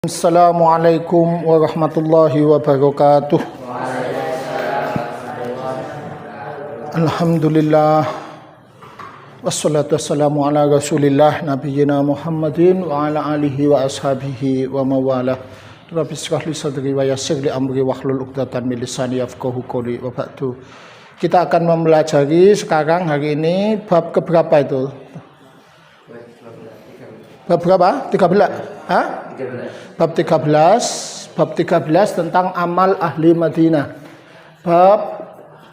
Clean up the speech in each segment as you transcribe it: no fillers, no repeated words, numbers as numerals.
Assalamualaikum warahmatullahi wabarakatuh. Alhamdulillah wassalatu wassalamu ala rasulillah nabiyyina Muhammadin wa ala alihi wa ashabihi wa mawala. Rabbi shrah li sadri wa yassir li amri wahlul 'uqdatam min lisani yafqahu qawli wa ba'du. Kita akan mempelajari sekarang hari ini bab keberapa itu? Bab berapa? 13. Hah? 13. Bab 13 tentang amal ahli Madinah. Bab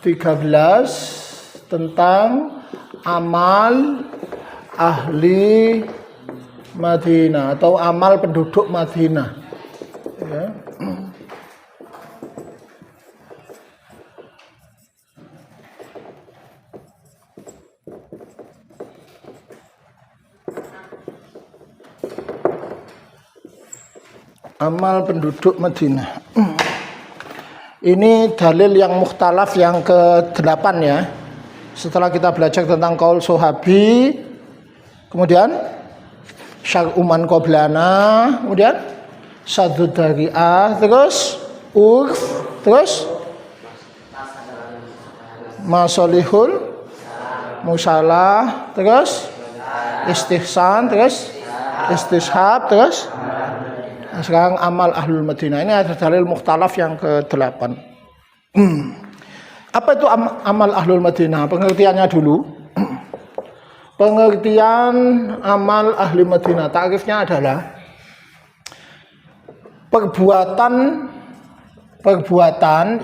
13 tentang amal ahli Madinah atau amal penduduk Madinah. Ya. Amal penduduk Madinah. Ini dalil yang mukhtalaf yang ke-8 ya. Setelah kita belajar tentang qaul Sohabi, kemudian syar'u man qablana, kemudian sadud dari'ah, terus urf, terus masalihul musalah, terus istihsan, terus istishab, terus sekarang amal ahlul Madinah. Ini ada dalil mukhtalaf yang ke-8. Apa itu amal ahlul Madinah? Pengertiannya dulu. Pengertian amal ahli Madinah, ta'rifnya adalah perbuatan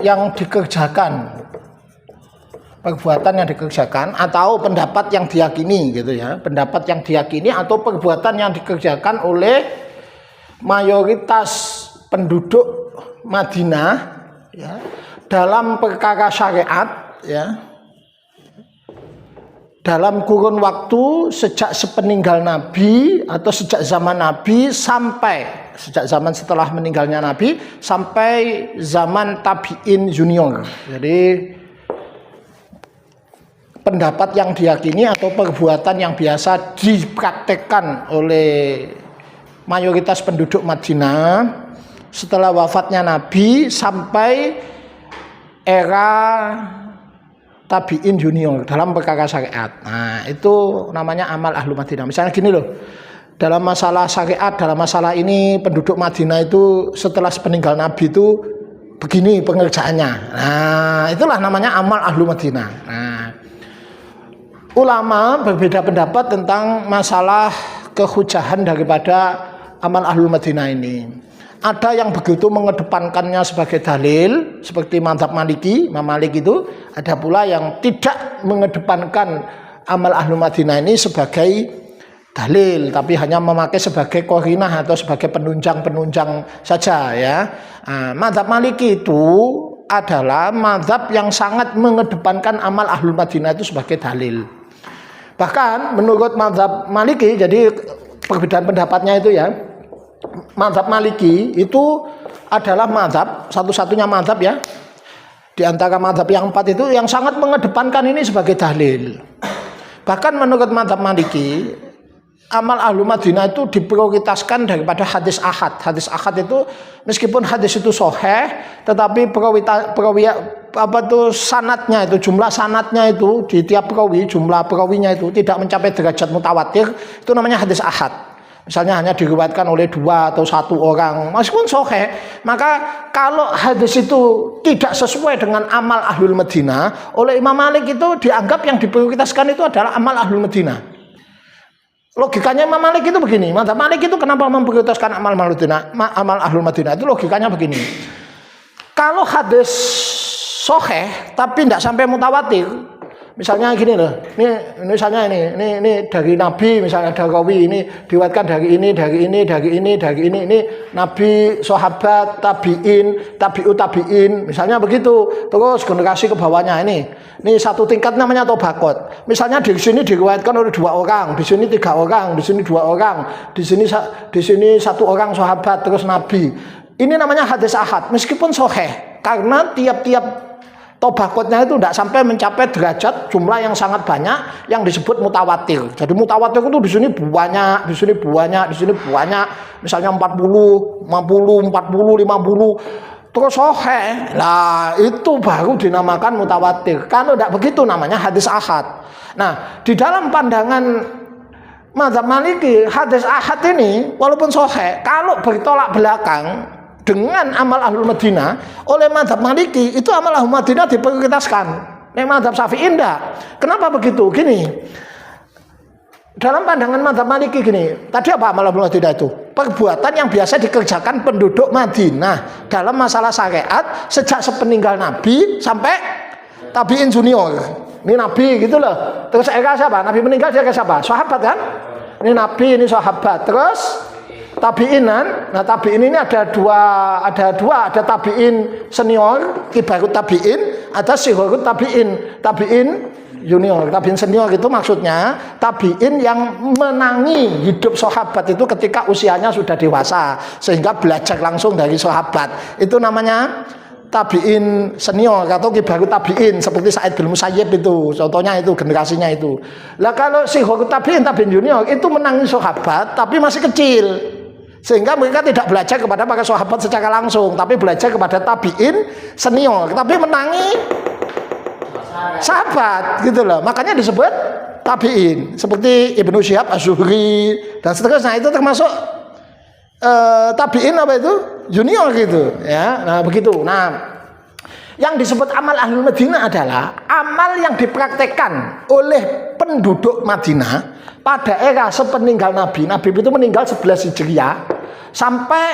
yang dikerjakan. Perbuatan yang dikerjakan atau pendapat yang diyakini gitu ya. Pendapat yang diyakini atau perbuatan yang dikerjakan oleh mayoritas penduduk Madinah ya, dalam perkara syariat ya, dalam kurun waktu sejak sepeninggal Nabi atau sejak zaman Nabi sampai sejak zaman setelah meninggalnya Nabi sampai zaman tabi'in junior. Jadi pendapat yang diyakini atau perbuatan yang biasa dipraktekkan oleh mayoritas penduduk Madinah setelah wafatnya Nabi sampai era tabi'in junior dalam perkara syariat. Nah, itu namanya amal ahlu Madinah. Misalnya gini loh, dalam masalah syariat, dalam masalah ini penduduk Madinah itu setelah sepeninggal Nabi itu begini pengerjaannya. Nah, itulah namanya amal ahlu Madinah. Nah, ulama berbeda pendapat tentang masalah kehujahan daripada amal ahlul Madinah ini. Ada yang begitu mengedepankannya sebagai dalil seperti mazhab Maliki, Imam Malik itu. Ada pula yang tidak mengedepankan amal ahlul Madinah ini sebagai dalil, tapi hanya memakai sebagai qarinah atau sebagai penunjang-penunjang saja ya. Mazhab Maliki itu adalah mazhab yang sangat mengedepankan amal ahlul Madinah itu sebagai dalil. Bahkan menurut mazhab Maliki, jadi perbedaan pendapatnya itu ya, mazhab Maliki itu adalah mazhab satu-satunya mazhab ya di antara mazhab yang 4 itu yang sangat mengedepankan ini sebagai dalil. Bahkan menurut mazhab Maliki, amal ahlu Madinah itu diprioritaskan daripada hadis ahad. Hadis ahad itu meskipun hadis itu sahih, tetapi sanadnya itu, jumlah sanadnya itu di tiap perawi, jumlah perawinya itu tidak mencapai derajat mutawatir, itu namanya hadis ahad. Misalnya hanya diriwayatkan oleh 2 atau 1 orang, meskipun sahih, maka kalau hadis itu tidak sesuai dengan amal ahlul Madinah, oleh Imam Malik itu dianggap yang diprioritaskan itu adalah amal ahlul Madinah. Logikanya Imam Malik itu begini, mazhab Malik itu kenapa memprioritaskan amal ahlul Madinah? Itu logikanya begini. Kalau hadis sahih tapi tidak sampai mutawatir, misalnya gini loh, ini misalnya ini dari Nabi, misalnya ada rawi ini diriwayatkan dari ini ini Nabi, sahabat, tabi'in, tabi'in, misalnya begitu. Terus generasi ke bawahnya ini satu tingkat namanya tabaqat. Misalnya di sini diriwayatkan oleh 2 orang, di sini 3 orang, di sini 2 orang, di sini 1 orang sahabat, terus Nabi. Ini namanya hadis ahad meskipun sahih, karena tiap-tiap Tobaqotnya itu tidak sampai mencapai derajat jumlah yang sangat banyak yang disebut mutawatir. Jadi mutawatir itu di sini banyak, di sini banyak, di sini banyak. Misalnya 40, 50, 40, 50 terus sahih. Lah itu baru dinamakan mutawatir. Kalau tidak begitu namanya hadis ahad. Nah, di dalam pandangan mazhab Maliki, hadis ahad ini walaupun sahih, kalau bertolak belakang dengan amal Ahlul Madinah oleh mazhab Maliki, itu amal Ahlul Madinah diprioritaskan. Nek mazhab Syafi'i enggak. Kenapa begitu? Gini. Dalam pandangan mazhab Maliki gini, tadi apa amal Ahlul Madinah itu? Perbuatan yang biasa dikerjakan penduduk Madinah dalam masalah syariat sejak sepeninggal Nabi sampai tabi'in junior. Ini Nabi gitu loh. Terus era siapa? Nabi meninggal dia ke siapa? Sahabat kan? Ini Nabi, ini sahabat. Terus tabi'inan. Nah, tabi'in ini ada dua, ada tabi'in senior, kibarut tabi'in, ada sihorut tabi'in. Tabi'in junior, tabi'in senior itu maksudnya tabi'in yang menangi hidup sahabat itu ketika usianya sudah dewasa sehingga belajar langsung dari sahabat. Itu namanya tabi'in senior atau kibarut tabi'in, seperti Sa'id bin Musayyib itu contohnya, itu generasinya itu. Lah kalau sihorut tabi'in, tabi'in junior itu menangi sahabat tapi masih kecil, sehingga mereka tidak belajar kepada para sahabat secara langsung, tapi belajar kepada tabi'in senior, tapi menangi sahabat gitu loh. Makanya disebut tabi'in, seperti Ibnu Syihab Az-Zuhri dan seterusnya. Itu termasuk tabi'in apa itu? Junior gitu ya. Nah begitu. Nah, yang disebut amal Ahlul Madinah adalah amal yang dipraktekkan oleh penduduk Madinah pada era sepeninggal Nabi. Nabi itu meninggal 11 Hijriah sampai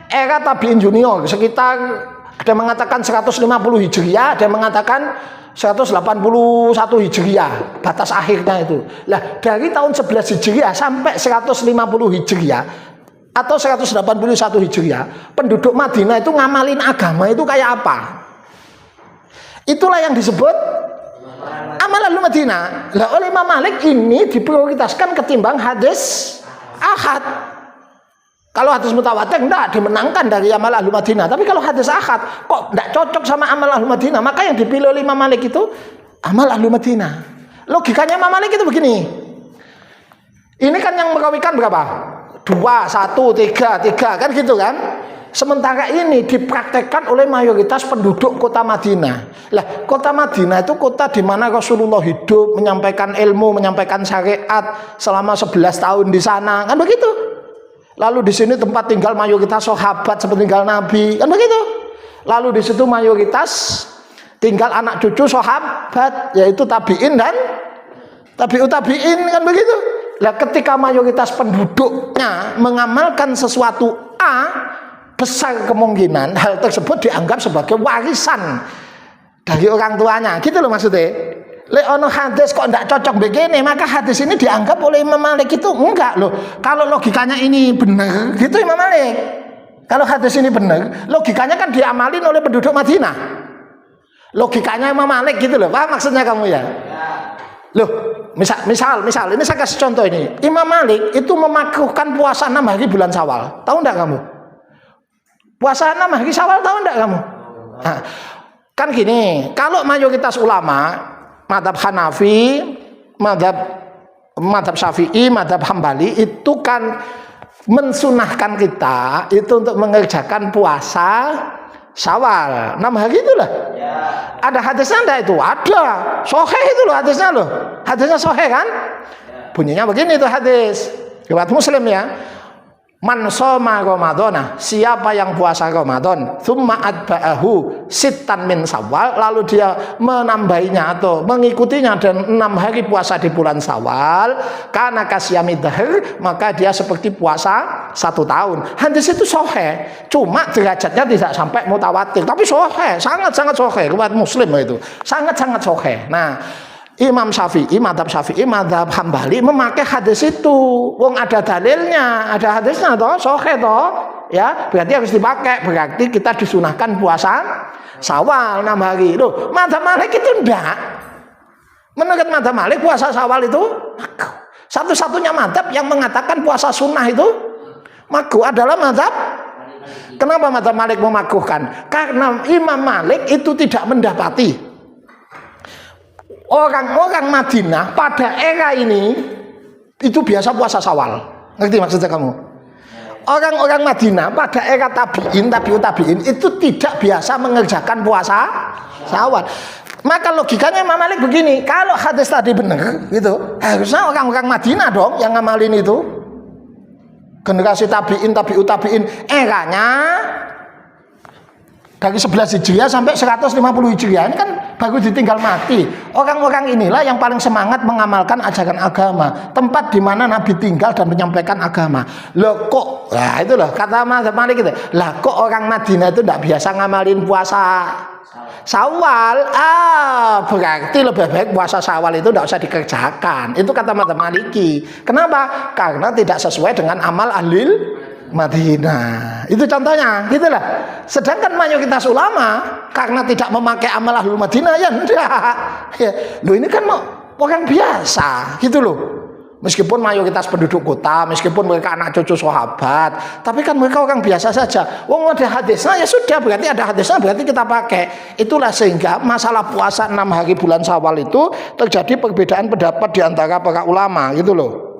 era tabi'in junior sekitar, ada yang mengatakan 150 Hijriah, ada yang mengatakan 181 Hijriah, batas akhirnya itu. Lah dari tahun 11 Hijriah sampai 150 Hijriah atau 181 Hijriah, penduduk Madinah itu ngamalin agama itu kayak apa? Itulah yang disebut amal Ahlul Madinah. Lah oleh Imam Malik ini diprioritaskan ketimbang hadis ahad. Kalau hadis mutawatir enggak dimenangkan dari amal Ahlul Madinah. Tapi kalau hadis ahad kok enggak cocok sama amal Ahlul Madinah, maka yang dipilih oleh Imam Malik itu amal Ahlul Madinah. Logikanya Imam Malik itu begini. Ini kan yang merawikan berapa? 2, 1, 3 kan gitu kan. Sementara ini dipraktekkan oleh mayoritas penduduk kota Madinah. Lah, kota Madinah itu kota di mana Rasulullah hidup, menyampaikan ilmu, menyampaikan syariat selama 11 tahun di sana, kan begitu. Lalu di sini tempat tinggal mayoritas sahabat sepeninggal Nabi, kan begitu. Lalu di situ mayoritas tinggal anak cucu sahabat, yaitu tabi'in dan tabi'ut tabi'in, kan begitu. Lah ketika mayoritas penduduknya mengamalkan sesuatu A, besar kemungkinan hal tersebut dianggap sebagai warisan dari orang tuanya, gitu loh maksudnya. Lek ono hadis kok ndak cocok begini, maka hadis ini dianggap oleh Imam Malik itu enggak loh. Kalau logikanya ini benar, gitu Imam Malik. Kalau hadis ini benar, logikanya kan diamalin oleh penduduk Madinah. Logikanya Imam Malik gitu loh. Paham maksudnya kamu ya? Loh, misal ini saya kasih contoh ini. Imam Malik itu memakruhkan puasa 6 hari bulan Syawal. Tahu enggak kamu? Puasa 6 hari Syawal tahu enggak kamu? Nah, kan gini, kalau mayoritas ulama mazhab Hanafi, mazhab Syafi'i, mazhab Hambali itu kan mensunahkan kita itu untuk mengerjakan puasa Syawal 6 hari itulah. Ya. Ada hadisnya enggak itu? Ada. Sahih itu loh hadisnya loh. Hadisnya sahih kan? Ya. Bunyinya begini itu hadis. Riwayat Muslim ya. Man shoma Ramadhana, siapa yang puasa Ramadan, tsumma atba'ahu sittan min Syawal, lalu dia menambahinya atau mengikutinya dan 6 hari puasa di bulan Syawal, kana kasyami dahr, maka dia seperti puasa 1 tahun. Hadis itu sahih, cuma derajatnya tidak sampai mutawatir, tapi sahih, sangat-sangat sahih. Riwayat Muslim itu, sangat-sangat sahih. Nah, Imam Syafi'i, mazhab Hambali memakai hadis itu. Wong ada dalilnya, ada hadisnya toh, sahih toh. Ya, berarti harus dipakai. Berarti kita disunahkan puasa Syawal 6 hari. Loh, mazhab Malik itu enggak. Menurut mazhab Malik puasa Syawal itu makruh. Satu-satunya mazhab yang mengatakan puasa sunnah itu makruh adalah mazhab. Kenapa mazhab Malik memakruhkan? Karena Imam Malik itu tidak mendapati orang-orang Madinah pada era ini itu biasa puasa Syawal. Ngerti maksudnya kamu? Orang-orang Madinah pada era tabi'in itu tidak biasa mengerjakan puasa Syawal. Maka logikanya Imam Malik begini, kalau hadis tadi benar gitu, harusnya orang-orang Madinah dong yang ngamalin itu. Generasi tabi'in eranya dari 11 Hijriah sampai 150 Hijriah ini kan baru ditinggal mati. Orang-orang inilah yang paling semangat mengamalkan ajaran agama, tempat di mana Nabi tinggal dan menyampaikan agama. Loh kok, nah itu loh kata Malik itu, lah kok orang Madinah itu tidak biasa ngamalin puasa Syawal, berarti lebih baik puasa Syawal itu tidak usah dikerjakan. Itu kata madzhab Maliki. Kenapa? Karena tidak sesuai dengan amal ahlil Madinah. Itu contohnya, gitulah. Sedangkan mayoritas ulama karena tidak memakai amal ahlul Madinah ya enggak. Ya, loh ini kan orang biasa, gitu loh. Meskipun mayoritas penduduk kota, meskipun mereka anak cucu sahabat, tapi kan mereka orang biasa saja. Wong ada hadisnya ya sudah, berarti ada hadisnya berarti kita pakai. Itulah sehingga masalah puasa 6 hari bulan Syawal itu terjadi perbedaan pendapat di antara para ulama, gitu loh.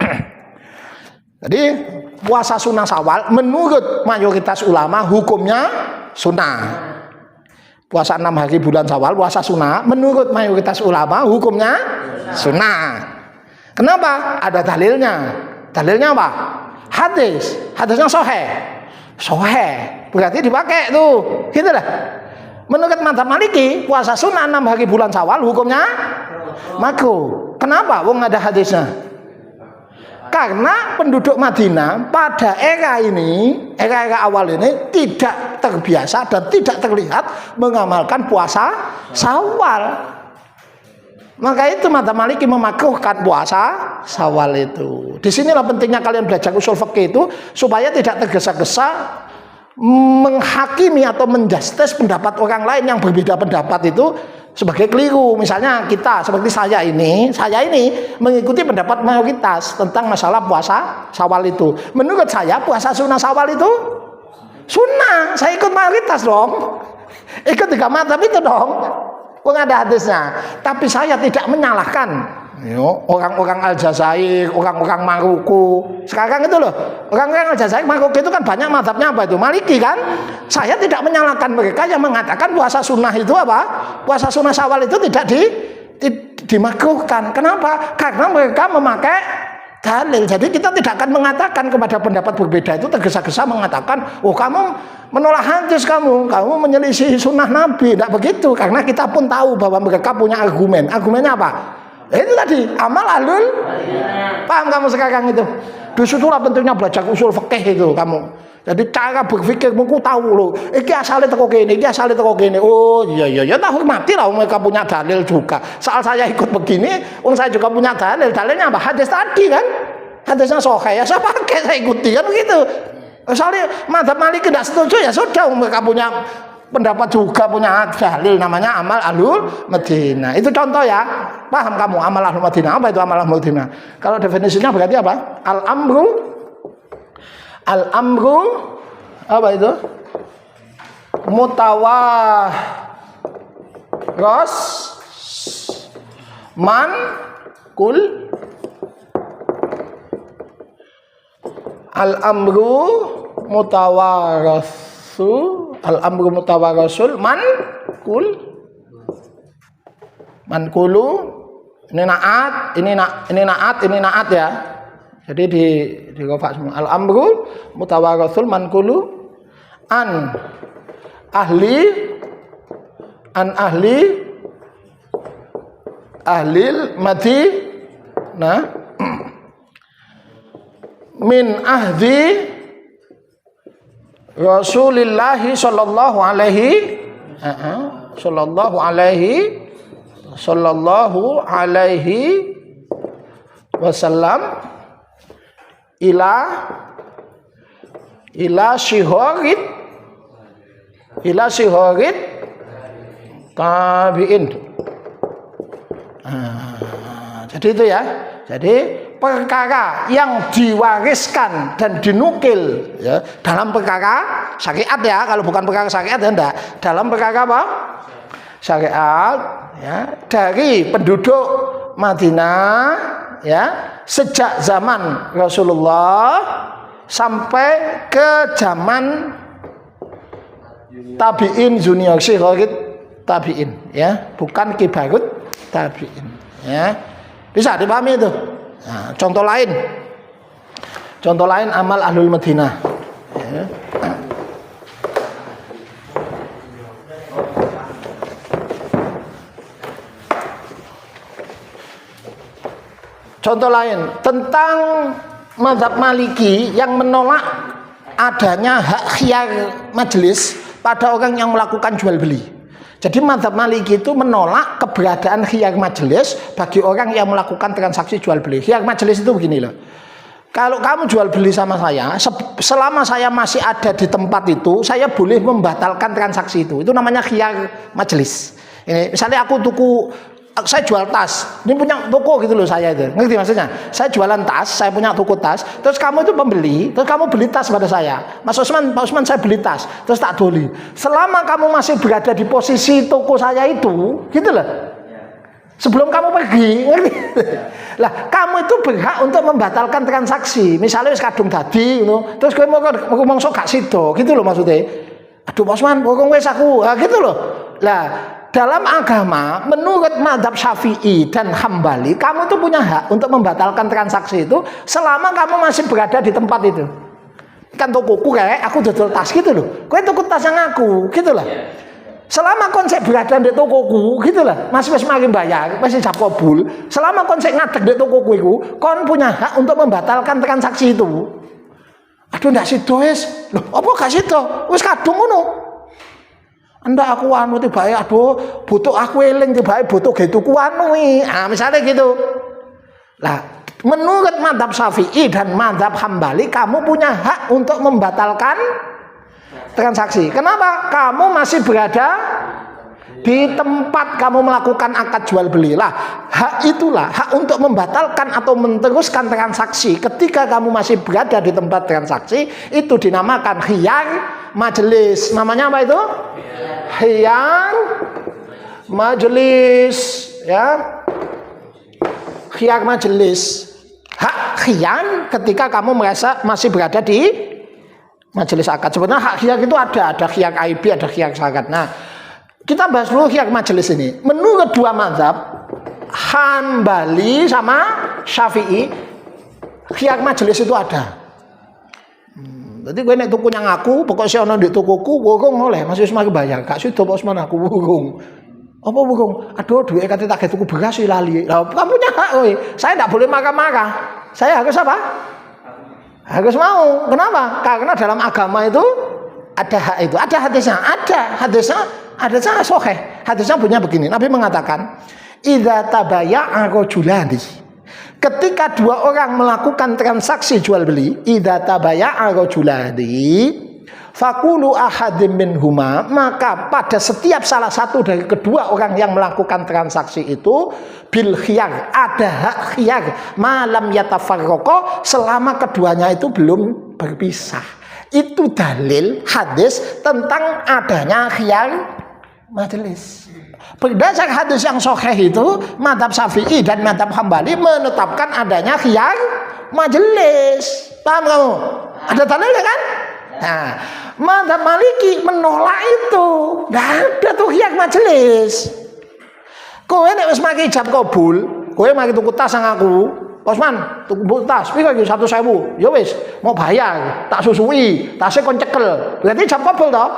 Jadi puasa sunnah Syawal menurut mayoritas ulama hukumnya sunnah. Puasa 6 hari bulan Syawal puasa sunnah menurut mayoritas ulama hukumnya sunnah. Kenapa? Ada dalilnya. Dalilnya apa? Hadis. Hadisnya sahih. Sahih. Berarti dipakai tuh. Gitu lah. Menurut madzhab Maliki, puasa sunnah 6 hari bulan Syawal hukumnya makruh. Kenapa? Wong ada hadisnya. Karena penduduk Madinah pada era ini, era awal ini tidak terbiasa dan tidak terlihat mengamalkan puasa Syawal. Maka itu madzhab Maliki memakruhkan puasa Syawal itu. Disinilah pentingnya kalian belajar usul fikih itu supaya tidak tergesa-gesa menghakimi atau menjustis pendapat orang lain yang berbeda pendapat itu sebagai keliru. Misalnya kita seperti saya ini mengikuti pendapat mayoritas tentang masalah puasa Syawal itu. Menurut saya puasa sunnah Syawal itu sunnah. Saya ikut mayoritas dong. Ikut tiga madzhab itu dong. Ada hadisnya, tapi saya tidak menyalahkan orang-orang Aljazair, orang-orang Maroko. Sekarang itu loh, orang-orang Aljazair, Maroko itu kan banyak mazhabnya apa itu? Maliki kan? Saya tidak menyalahkan mereka yang mengatakan puasa sunnah itu apa? Puasa sunnah Syawal itu tidak dimakruhkan. Kenapa? Karena mereka memakai dalil. Jadi kita tidak akan mengatakan kepada pendapat berbeda itu tergesa-gesa mengatakan, oh kamu menolak hadis, kamu menyelisih sunnah Nabi. Tidak begitu, karena kita pun tahu bahwa mereka punya argumen. Argumennya apa? Itu tadi amal ahlul. Paham kamu sekarang itu? Disitulah pentingnya belajar usul fikih itu kamu. Jadi cara berpikirmu ku tahu loh. Iki asale teko kene, iki asale teko kene. Oh iya tak hormati lah mereka punya dalil juga. Soal saya ikut begini, saya juga punya dalil. Dalilnya apa? Hadis tadi kan. Hadisnya sahih ya saya pakai, saya ikuti kan begitu. Soalnya madzhab Maliki tidak setuju ya sudah, mereka punya pendapat juga, punya dalil namanya amal ahlul Madinah. Itu contoh ya. Paham kamu amal ahlul Madinah? Apa itu amal ahlul Madinah? Kalau definisinya berarti apa? Al-amru apa itu? Mutawaros man kul. Al-amru mutawarasul man kulu. Ini naat ya. Jadi di rafaa semua. Al-amru mutawarasul man kulu an ahlil Madinah min ahdi Rasulillahi sallallahu alaihi wasallam ila shihorit tabi'in. Jadi itu ya. Jadi perkara yang diwariskan dan dinukil ya, dalam perkara syariat ya, kalau bukan perkara syariat ya enggak. Dalam perkara apa? syariat ya dari penduduk Madinah ya sejak zaman Rasulullah sampai ke zaman tabi'in junior sigharit tabi'in ya, bukan kibarut tabi'in ya. Bisa dipahami itu. Nah, contoh lain amal ahlul Madinah ya. Contoh lain tentang mazhab Maliki yang menolak adanya hak khiyar majelis pada orang yang melakukan jual beli. Jadi mazhab Maliki itu menolak keberadaan khiyar majelis bagi orang yang melakukan transaksi jual beli. Khiyar majelis itu begini loh. Kalau kamu jual beli sama saya, selama saya masih ada di tempat itu, saya boleh membatalkan transaksi itu. Itu namanya khiyar majelis. Ini misalnya aku saya jual tas, ini punya toko gitu loh saya itu, ngerti maksudnya? Saya jualan tas, saya punya toko tas, terus kamu itu pembeli, terus kamu beli tas pada saya, Mas Usman, Pak Usman saya beli tas, terus tak doli. Selama kamu masih berada di posisi toko saya itu, gitu loh. Sebelum kamu pergi, ngerti? Lah, kamu itu berhak untuk membatalkan transaksi. Misalnya kadung tadi, terus gue mau ngomong gak sido, gitu loh maksudnya. Aduh Mas Usman, ngomong wes aku, gitu loh. Lah. Dalam agama, menurut mazhab Syafi'i dan Hambali, kamu tuh punya hak untuk membatalkan transaksi itu selama kamu masih berada di tempat itu. Kan tokoku kayak aku dodol tas gitu loh. Kowe tuku tas yang aku, gitu lah. Selama konsep berada di tokoku, gitu lah. Masih mari bayar, masih jap kabul. Selama konsep ngadeg di tokoku itu, kon punya hak untuk membatalkan transaksi itu. Aduh ndak sido wis. Loh, apa gak sido? Wis kadung ngono. Anda aku anu tibae aduh butuh aku eling tibae butuh ge tuku anu iki. Ah misalnya gitu. Lah, menurut mazhab Syafi'i dan mazhab Hambali kamu punya hak untuk membatalkan transaksi. Kenapa? Kamu masih berada di tempat kamu melakukan akad jual beli. Lah, hak itulah hak untuk membatalkan atau meneruskan transaksi ketika kamu masih berada di tempat transaksi itu dinamakan khiyar majelis. Namanya apa itu? Khiyar majelis ya. Khiyar majelis. Hak khiyar ketika kamu merasa masih berada di majelis akad. Sebenarnya hak khiyar itu ada khiyar AIB, ada khiyar syarat. Nah, kita bahas dulu khiyar majelis ini. Menurut dua mazhab, Hanbali sama Syafi'i, khiyar majelis itu ada. Jadi gue nek tuku yang aku, pokoknya ono di tokoku, wurung oleh Mas Usman bayar. Gak sido Pak Usman aku wurung. Apa wurung? Aduh, duit kate tak tuku beras lali. Lah, kamu punya hak kowe. Saya tidak boleh marah-marah. Saya harus apa? Harus mau. Kenapa? Karena dalam agama itu ada hak itu. Ada hadisnya. Hadisnya sahih. Hadisnya punya begini. Nabi mengatakan, "Idza tabayya'a rajulani." Ketika dua orang melakukan transaksi jual beli, idza tabayya'a rajulani, faqulu ahadim minhuma, maka pada setiap salah satu dari kedua orang yang melakukan transaksi itu bil khiyar, ada hak khiyar malam yatafarraqa, selama keduanya itu belum berpisah. Itu dalil hadis tentang adanya khiyar majelis. Berdasar hadis yang sahih itu, mazhab Syafi'i dan mazhab Hambali menetapkan adanya khiyar majelis. Paham kamu? Ada dalilnya kan? Nah, mazhab Maliki menolak itu. Enggak ada tuh khiyar majelis. Kowe nek wis mari ijab kabul, kowe mari tuku tas nang aku. Osman, tuku tas, piro iki 100.000. Ya wis, mau bayar, tak susui, tasnya kon cekel. Berarti ijab kabul toh?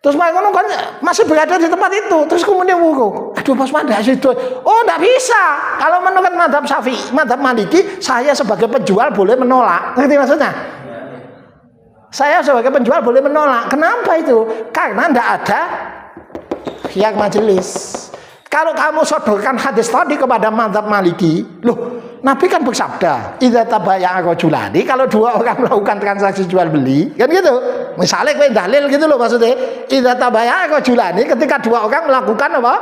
Terus mereka kan masih berada di tempat itu. Terus kemudian wurung. Aduh Mas Manda situ. Oh enggak bisa. Kalau menurut mazhab Syafi'i, mazhab Maliki, saya sebagai penjual boleh menolak. Ngerti maksudnya? Saya sebagai penjual boleh menolak. Kenapa itu? Karena enggak ada khiyar majelis. Kalau kamu sodorkan hadis tadi kepada mazhab Maliki, loh, Nabi kan bersabda, "Idza tabayya'a rajulani," kalau dua orang melakukan transaksi jual beli, kan gitu. Misalnya kowe dalil gitu loh maksudnya. Idza tabaya rajulani, ketika dua orang melakukan apa?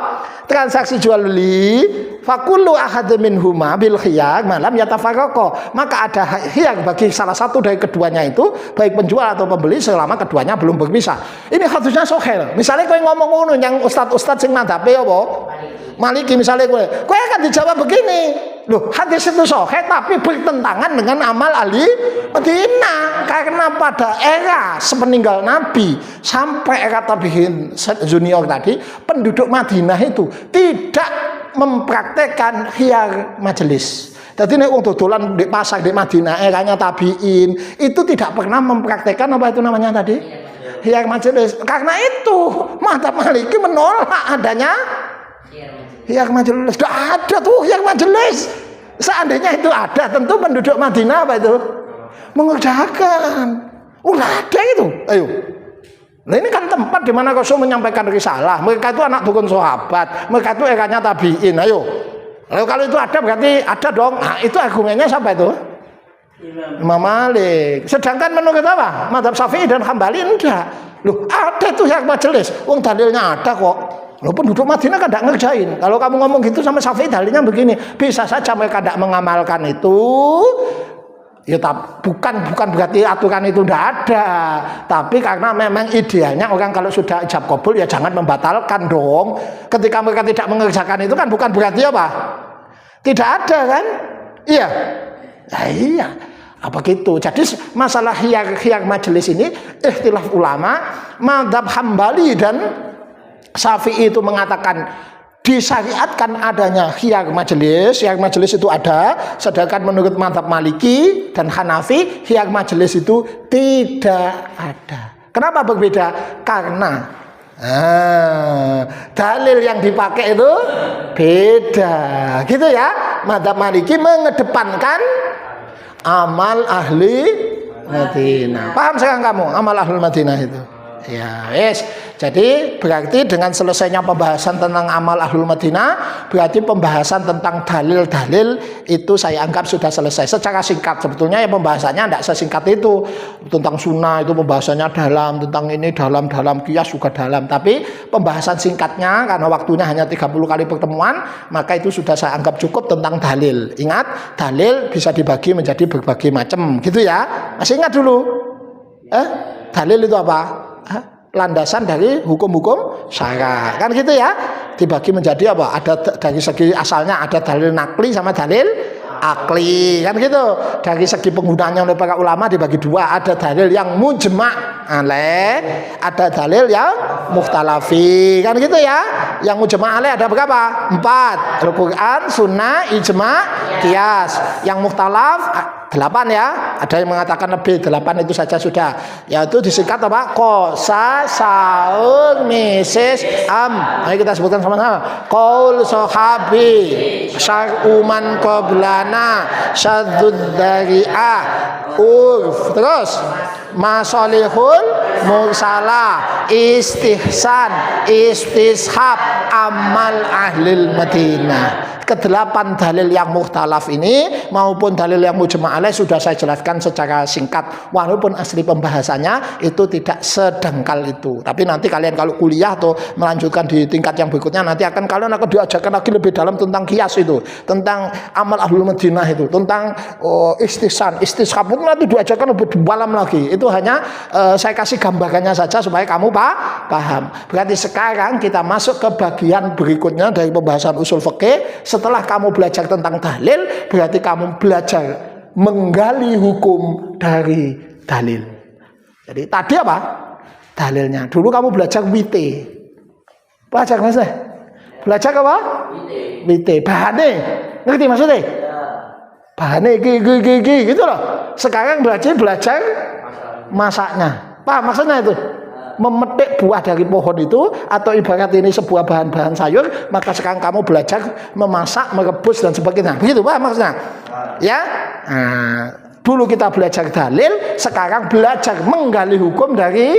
Transaksi jual beli, fakullu ahad minhuma bil khiyar malam yatafarraqa. Maka ada khiyar bagi salah satu dari keduanya itu, baik penjual atau pembeli selama keduanya belum berpisah. Ini hadisnya sahih. Misalnya kowe ngomong ngono yang ustaz-ustaz sing madhabe apa? Maliki misalnya kowe akan dijawab begini. Loh, hadis itu sahih tapi bertentangan dengan amal ahli Madinah. Karena pada era sepeninggal Nabi sampai era tabi'in junior tadi, penduduk Madinah itu tidak mempraktekkan khiyar majelis. Jadi nek wong dodolan di pasar di Madinah eranya tabi'in itu tidak pernah mempraktekkan apa itu namanya tadi? Khiyar majelis. Karena itu mazhab Maliki menolak adanya khiyar majelis. Tidak ada tuh khiyar majelis. Seandainya itu ada, tentu penduduk Madinah apa itu? Mengerjakan. Udah ada itu. Ayo. Nah ini kan tempat di mana Rasul menyampaikan risalah. Mereka itu anak turun sahabat. Mereka itu eranya tabi'in. Ayo. Lalu kalau itu ada berarti ada dong. Nah itu argumennya siapa itu? Imam Malik. Sedangkan menurut apa? Mazhab Syafi'i dan Hambali enggak. Loh, ada tuh yang majelis. Wong dalilnya ada kok. Loh, penduduk Madinah kan tidak ngerjain. Kalau kamu ngomong gitu sama Syafi'i dalilnya begini. Bisa saja mereka tidak mengamalkan itu. Ya bukan berarti aturan itu tidak ada. Tapi karena memang idealnya orang kalau sudah ijab kabul ya jangan membatalkan dong. Ketika mereka tidak mengerjakan itu kan bukan berarti apa? Tidak ada kan? Iya. Nah, iya. Apa gitu? Jadi masalah khiyar majelis ini ikhtilaf ulama, mazhab Hambali dan Syafi'i itu mengatakan disyariatkan adanya khiyar majelis. Khiyar majelis itu ada, sedangkan menurut mazhab Maliki dan Hanafi khiyar majelis itu tidak ada. Kenapa berbeda? Karena dalil yang dipakai itu beda. Gitu ya. Mazhab Maliki mengedepankan amal ahli Madinah. Paham sekarang kamu amal ahli Madinah itu? Ya, yes. Jadi berarti dengan selesainya pembahasan tentang amal ahlul Madinah, berarti pembahasan tentang dalil-dalil itu saya anggap sudah selesai secara singkat. Sebetulnya ya pembahasannya tidak sesingkat itu. Tentang sunnah itu pembahasannya dalam, tentang ini dalam, qiyas juga dalam. Tapi pembahasan singkatnya karena waktunya hanya 30 kali pertemuan, maka itu sudah saya anggap cukup tentang dalil. Ingat, dalil bisa dibagi menjadi berbagai macam, gitu ya. Masih ingat dulu? Dalil itu apa? Landasan dari hukum-hukum syara, kan gitu ya, dibagi menjadi apa? Ada dari segi asalnya ada dalil nakli sama dalil akli, kan gitu. Dari segi penggunaannya oleh para ulama dibagi dua, ada dalil yang mujma' alaih, ada dalil yang mukhtalafi, kan gitu ya. Yang mujma' alaih ada berapa? 4, Al-Quran, Sunnah, Ijma', Qiyas. Yang mukhtalaf 8 ya, ada yang mengatakan lebih, 8 itu saja sudah. Yaitu disingkat apa? Qosa, Saur, Misis, Am. Ayo kita sebutkan sama-sama. Qaul sahabi, syar'uman qablana, syadzud dari'ah, urf. Terus masalihul mursalah, istihsan, istishab, amal ahlil Madinah. Kedelapan dalil yang mukhtalaf ini maupun dalil yang mujma' alaih sudah saya jelaskan secara singkat, walaupun asli pembahasannya itu tidak sedangkal itu. Tapi nanti kalian kalau kuliah atau melanjutkan di tingkat yang berikutnya, nanti kalian akan diajarkan lagi lebih dalam tentang qiyas itu, tentang amal ahlul Madinah itu, tentang istihsan, istishab itu nanti diajarkan lebih dalam lagi. Itu hanya saya kasih gambarannya saja supaya kamu paham. Berarti sekarang kita masuk ke bagian berikutnya dari pembahasan usul fikih. Setelah kamu belajar tentang dalil, berarti kamu belajar menggali hukum dari dalil. Jadi tadi apa? Dalilnya. Dulu kamu belajar wite. Belajar maksudnya? Belajar apa? Wite. Bahane. Ngerti maksudnya? Bahane gigi gitu loh. Sekarang belajar masaknya. Paham maksudnya itu? Memetik buah dari pohon itu, atau ibarat ini sebuah bahan-bahan sayur, maka sekarang kamu belajar memasak, merebus dan sebagainya. Begitu Pak maksudnya? Ya. Dulu kita belajar dalil, sekarang belajar menggali hukum dari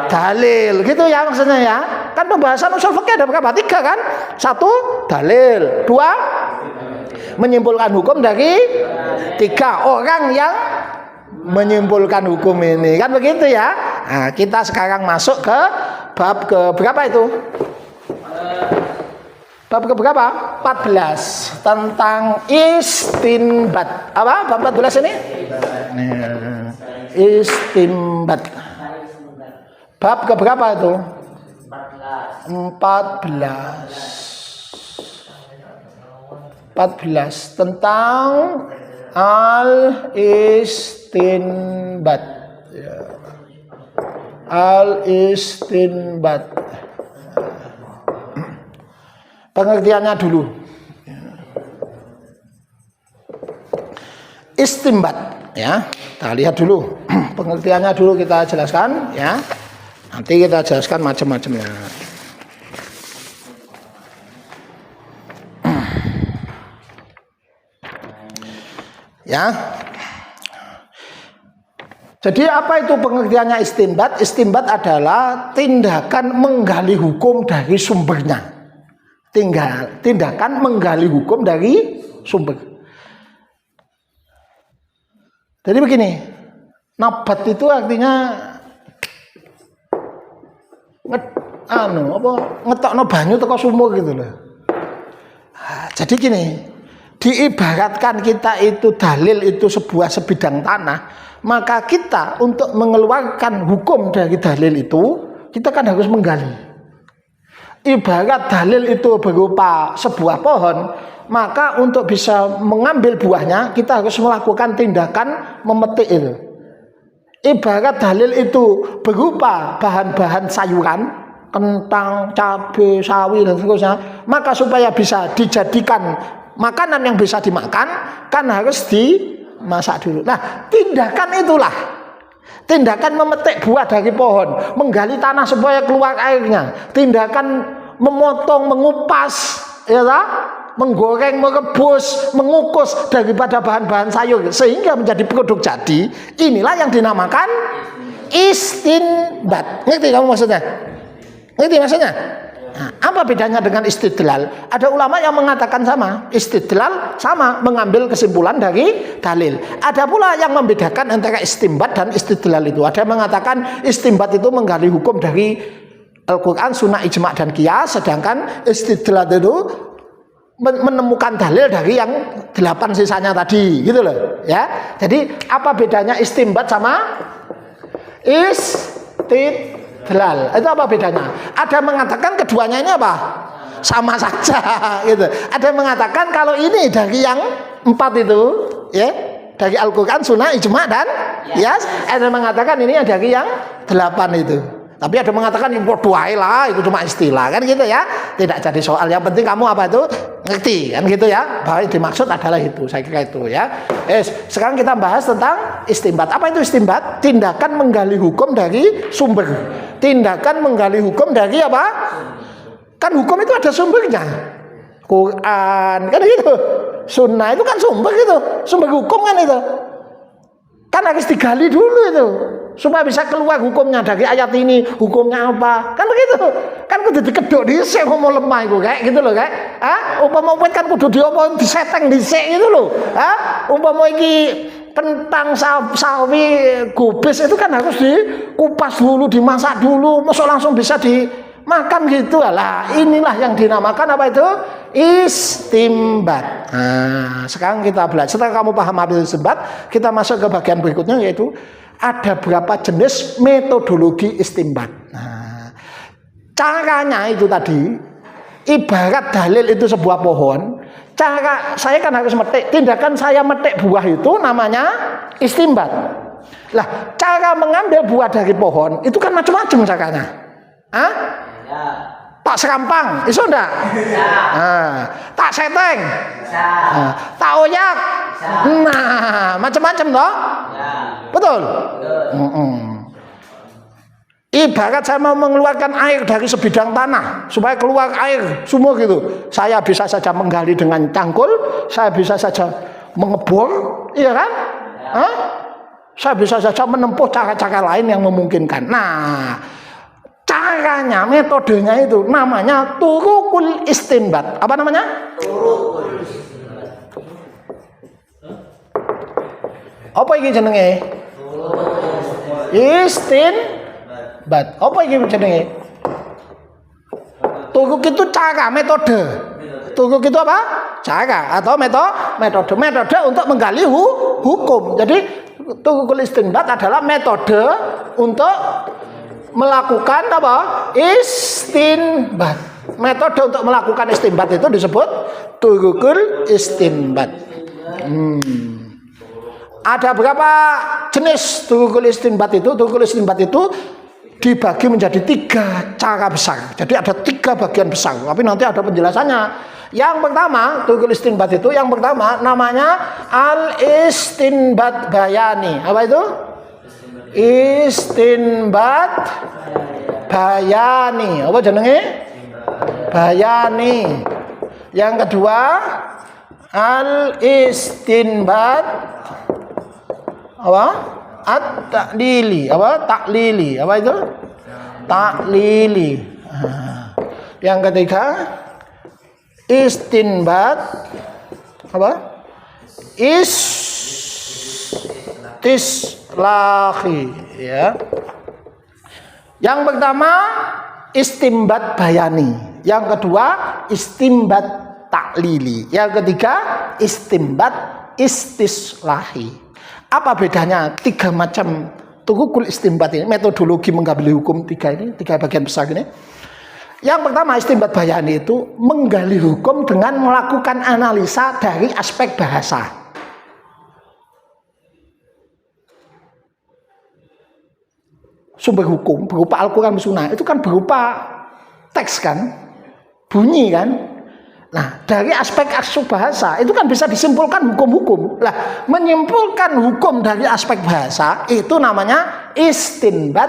dalil. Gitu ya maksudnya ya. Kan pembahasan usul fikih ada berapa? 3 kan? 1 dalil, 2 menyimpulkan hukum dari 3 orang yang menyimpulkan hukum ini, kan begitu ya. Nah, kita sekarang masuk ke bab ke berapa itu? Bab ke berapa? 14 tentang istinbat. Apa? Bab 14 ini? Istinbat. Bab ke berapa itu? 14 tentang al-istinbat. Ya. Al-istinbat. Pengertiannya dulu. Istinbat, ya. Kita lihat dulu. Pengertiannya dulu kita jelaskan, ya. Nanti kita jelaskan macam-macamnya. Ya. Jadi apa itu pengertiannya istinbat? Istinbat adalah tindakan menggali hukum dari sumbernya. Tindakan menggali hukum dari sumber. Jadi begini, nabat itu artinya ngetokno banyu teko sumur gitu loh. Jadi gini, diibaratkan kita itu dalil itu sebuah sebidang tanah, maka kita untuk mengeluarkan hukum dari dalil itu, kita kan harus menggali. Ibarat dalil itu berupa sebuah pohon, maka untuk bisa mengambil buahnya, kita harus melakukan tindakan memetik itu. Ibarat dalil itu berupa bahan-bahan sayuran, kentang, cabai, sawi, dan seterusnya, maka supaya bisa dijadikan makanan yang bisa dimakan, kan harus dimasak dulu. Nah, tindakan itulah, tindakan memetik buah dari pohon, menggali tanah supaya keluar airnya, tindakan memotong, mengupas, ya lah, menggoreng, merebus, mengukus daripada bahan-bahan sayur sehingga menjadi produk jadi. Inilah yang dinamakan istinbat. Ngerti kamu maksudnya? Ngerti maksudnya? Nah, apa bedanya dengan istidlal? Ada ulama yang mengatakan sama, istidlal sama, mengambil kesimpulan dari dalil. Ada pula yang membedakan antara istinbat dan istidlal itu. Ada yang mengatakan istinbat itu menggali hukum dari Al-Quran, Sunnah, Ijma' dan Qiyas, sedangkan istidlal itu menemukan dalil dari yang 8 sisanya tadi, gitu loh, ya. Jadi apa bedanya istinbat sama istidlal? Itu apa bedanya? Ada mengatakan keduanya ini apa? Sama saja, gitu. Ada yang mengatakan kalau ini dari yang 4 itu, ya, dari Al-Quran, Sunnah, Ijma' dan Qiyas. Ada yang mengatakan ini dari yang 8 itu. Tapi ada mengatakan bodoh lah, itu cuma istilah, kan gitu ya. Tidak jadi soal. Yang penting kamu apa itu ngerti, kan gitu ya. Bahwa yang dimaksud adalah itu, saya kira itu ya. Sekarang kita bahas tentang istinbat. Apa itu istinbat? Tindakan menggali hukum dari sumber. Tindakan menggali hukum dari apa? Kan hukum itu ada sumbernya. Quran, kan gitu. Sunnah itu kan sumber gitu. Sumber hukum kan itu. Kan harus digali dulu itu, supaya bisa keluar hukumnya dari ayat ini, hukumnya apa, kan begitu. Kan kudu dikedok dhisik mau lemah iku kayak gitu loh, kayak umpama wit kan kudu diseteng dhisik gitu loh. Umpama iki kentang, sawi, gubis itu kan harus dikupas dulu, dimasak dulu, masuk langsung bisa dimakan gitu lah. Inilah yang dinamakan apa itu? Istinbat. Nah, sekarang kita belajar. Setelah kamu paham apa itu istinbat, kita masuk ke bagian berikutnya, yaitu ada berapa jenis metodologi istinbat. Nah, caranya itu tadi, ibarat dalil itu sebuah pohon. Cara saya kan harus metik. Tindakan saya metik buah itu namanya istinbat. Lah, cara mengambil buah dari pohon itu kan macam-macam caranya. Ya. Tak serampang, iso ndak? Tak seteng, tak oyak. Nah, macam-macam toh? Betul? Ibarat saya mau mengeluarkan air dari sebidang tanah supaya keluar air sumur gitu. Saya bisa saja menggali dengan cangkul, saya bisa saja mengebor, iya kan? Saya bisa saja menempuh cara-cara lain yang memungkinkan. Nah, caranya, metodenya itu namanya turukul istinbat. Apa namanya? Turukul istinbat. Apa ini jenenge? istinbat. Apa iki jenenge? Turuk itu cara, metode. Turuk itu apa? Cara atau metode. Metode untuk menggali hukum. Jadi turukul istinbat adalah metode untuk melakukan apa? Istinbat. Metode untuk melakukan istinbat itu disebut turukul istinbat. Ada berapa jenis turukul istinbat itu? Turukul istinbat itu dibagi menjadi 3 cara besar. Jadi ada 3 bagian besar. Tapi nanti ada penjelasannya. Yang pertama, turukul istinbat itu yang pertama namanya al-istinbat bayani. Apa itu? Istinbat bayani. Apa jenenge? Bayani. Yang kedua, al-istinbat apa? At-taklili. Apa? Taklili. Apa itu? Taklili. Yang ketiga, istinbat apa? Istislahi, ya. Yang pertama istinbat bayani, yang kedua istinbat taklili, yang ketiga istinbat istislahi. Apa bedanya 3 macam turukul istinbat ini, metodologi menggali hukum 3 bagian besar ini? Yang pertama istinbat bayani itu menggali hukum dengan melakukan analisa dari aspek bahasa. Sumber hukum berupa Al-Quran dan Sunnah itu kan berupa teks kan, bunyi kan. Nah, dari aspek bahasa itu kan bisa disimpulkan hukum-hukum. Lah, menyimpulkan hukum dari aspek bahasa itu namanya istinbat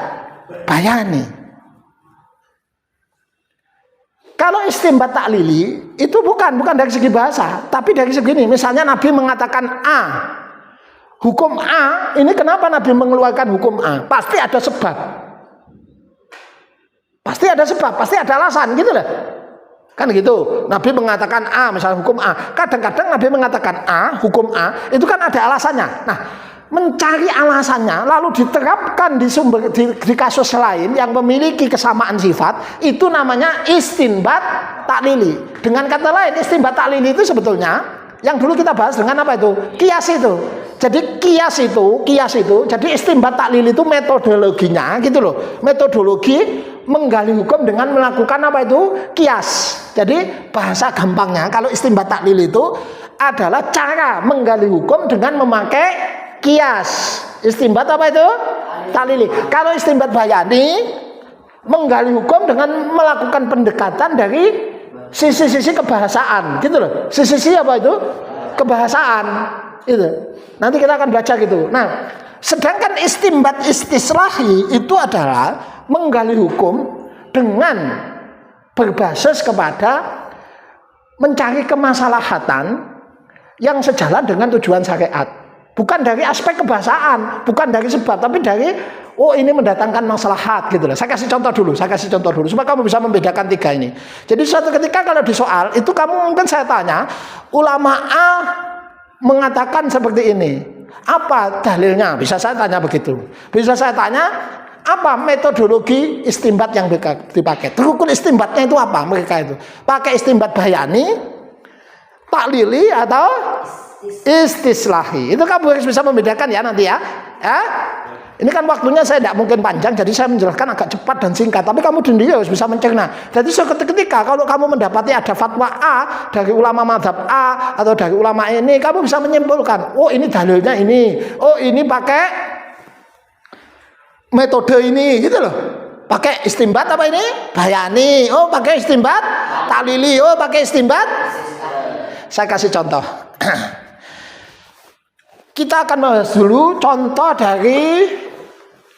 bayani. Kalau istinbat taklili itu bukan dari segi bahasa, tapi dari segi ini. Misalnya Nabi mengatakan A, hukum A, ini kenapa Nabi mengeluarkan hukum A? Pasti ada sebab. Pasti ada sebab, pasti ada alasan gitu lah. Kan gitu. Nabi mengatakan A, misalnya hukum A. Kadang-kadang Nabi mengatakan A, hukum A, itu kan ada alasannya. Nah, mencari alasannya lalu diterapkan di kasus lain yang memiliki kesamaan sifat, itu namanya istinbat taklili. Dengan kata lain, istinbat taklili itu sebetulnya yang dulu kita bahas dengan apa itu? Kias itu. Jadi kias itu, jadi istinbat taklili itu metodologinya gitu loh. Metodologi menggali hukum dengan melakukan apa itu? Kias. Jadi bahasa gampangnya kalau istinbat taklili itu adalah cara menggali hukum dengan memakai kias. Istinbat apa itu? Taklili. Kalau istinbat bayani menggali hukum dengan melakukan pendekatan dari sisi-sisi kebahasaan gitu loh. Sisi-sisi apa itu? Kebahasaan itu. Nanti kita akan baca gitu. Nah, sedangkan istinbat istislahi itu adalah menggali hukum dengan berbasis kepada mencari kemaslahatan yang sejalan dengan tujuan syariat. Bukan dari aspek kebahasaan, bukan dari sebab, tapi dari ini mendatangkan maslahat gitu loh. Saya kasih contoh dulu supaya kamu bisa membedakan 3 ini. Jadi suatu ketika kalau di soal itu kamu mungkin saya tanya, ulama A mengatakan seperti ini. Apa dalilnya? Bisa saya tanya begitu. Bisa saya tanya apa metodologi istinbat yang dipakai. Turukul istinbatnya itu apa mereka itu? Pakai istinbat bayani, taklili atau istislahi. Itu kamu harus bisa membedakan ya nanti ya. Ini kan waktunya saya tidak mungkin panjang, jadi saya menjelaskan agak cepat dan singkat. Tapi kamu sendiri harus bisa mencerna. Jadi ketika kalau kamu mendapati ada fatwa A dari ulama madhab A atau dari ulama ini, kamu bisa menyimpulkan, oh ini dalilnya ini, oh ini pakai metode ini, gitu loh. Pakai istinbat apa ini? Bayani. Oh pakai istinbat taklili. Oh pakai istinbat. Saya kasih contoh. Kita akan bahas dulu contoh dari